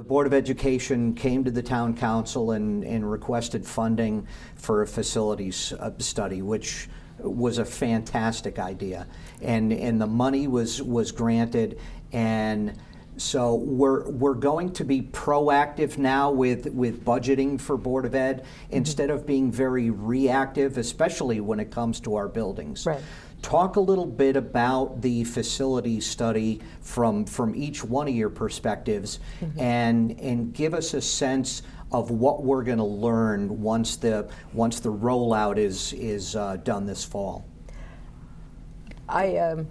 The Board of Education came to the Town Council and requested funding for a facilities study, which was a fantastic idea. And the money was granted, and so we're going to be proactive now with budgeting for Board of Ed instead of being very reactive, especially when it comes to our buildings. Right. Talk a little bit about the facility study from each one of your perspectives, and give us a sense of what we're going to learn once the rollout is done this fall. I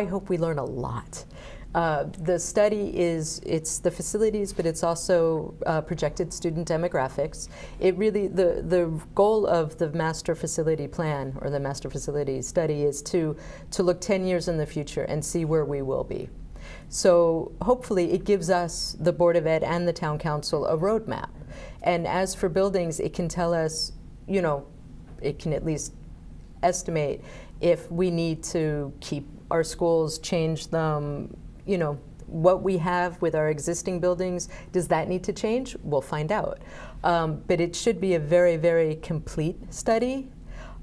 hope we learn a lot. The study it's the facilities, but it's also projected student demographics. It really, the goal of the master facility plan or the master facility study is to look 10 years in the future and see where we will be. So hopefully it gives us, the Board of Ed and the Town Council, a roadmap. And as for buildings, it can tell us, you know, it can at least estimate if we need to keep our schools, change them, you know, what we have with our existing buildings, does that need to change? We'll find out. But it should be a very, very complete study.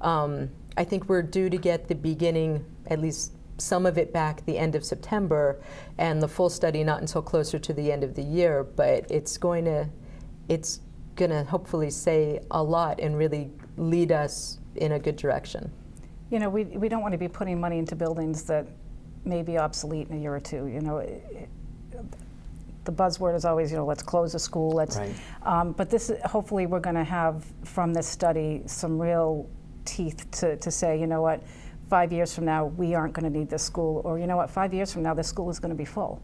I think we're due to get the beginning, at least some of it back the end of September, and the full study not until closer to the end of the year, but it's going to hopefully say a lot and really lead us in a good direction. You know, we don't want to be putting money into buildings that may be obsolete in a year or two. You know, the buzzword is always, you know, let's close a school. Let's. Right. But this, hopefully, we're going to have from this study some real teeth to say, you know what, 5 years from now we aren't going to need this school, or you know what, 5 years from now this school is going to be full.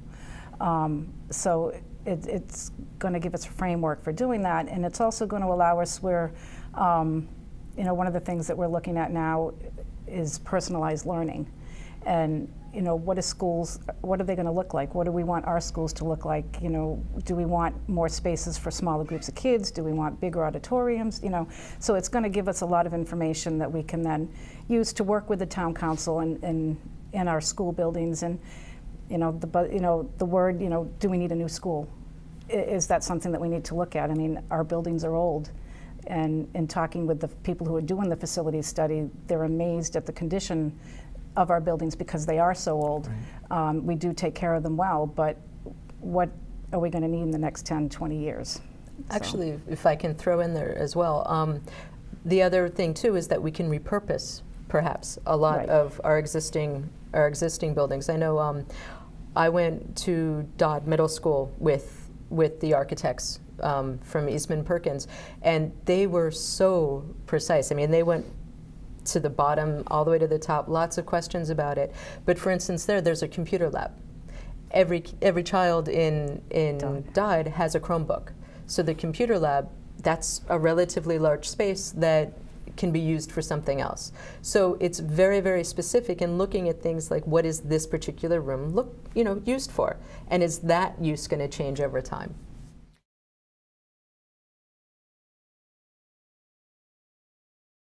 So it's going to give us a framework for doing that, and it's also going to allow us where, you know, one of the things that we're looking at now is personalized learning. And you know, what are they going to look like? What do we want our schools to look like? You know, do we want more spaces for smaller groups of kids? Do we want bigger auditoriums? You know, so it's going to give us a lot of information that we can then use to work with the Town Council and in our school buildings. And you know, the word, you know, do we need a new school? Is that something that we need to look at? I mean, our buildings are old. And in talking with the people who are doing the facilities study, they're amazed at the condition of our buildings because they are so old. Right. We do take care of them well, but what are we going to need in the next 10, 20 years? Actually, if I can throw in there as well, the other thing too is that we can repurpose perhaps a lot right. of our existing buildings. I know I went to Dodd Middle School with the architects from Eastman Perkins, and they were so precise. I mean, they went to the bottom all the way to the top, lots of questions about it. But for instance, there's a computer lab. Every child in Dodd has a Chromebook. So the computer lab, that's a relatively large space that can be used for something else. So it's very, very specific in looking at things like, what is this particular room used for? And is that use going to change over time?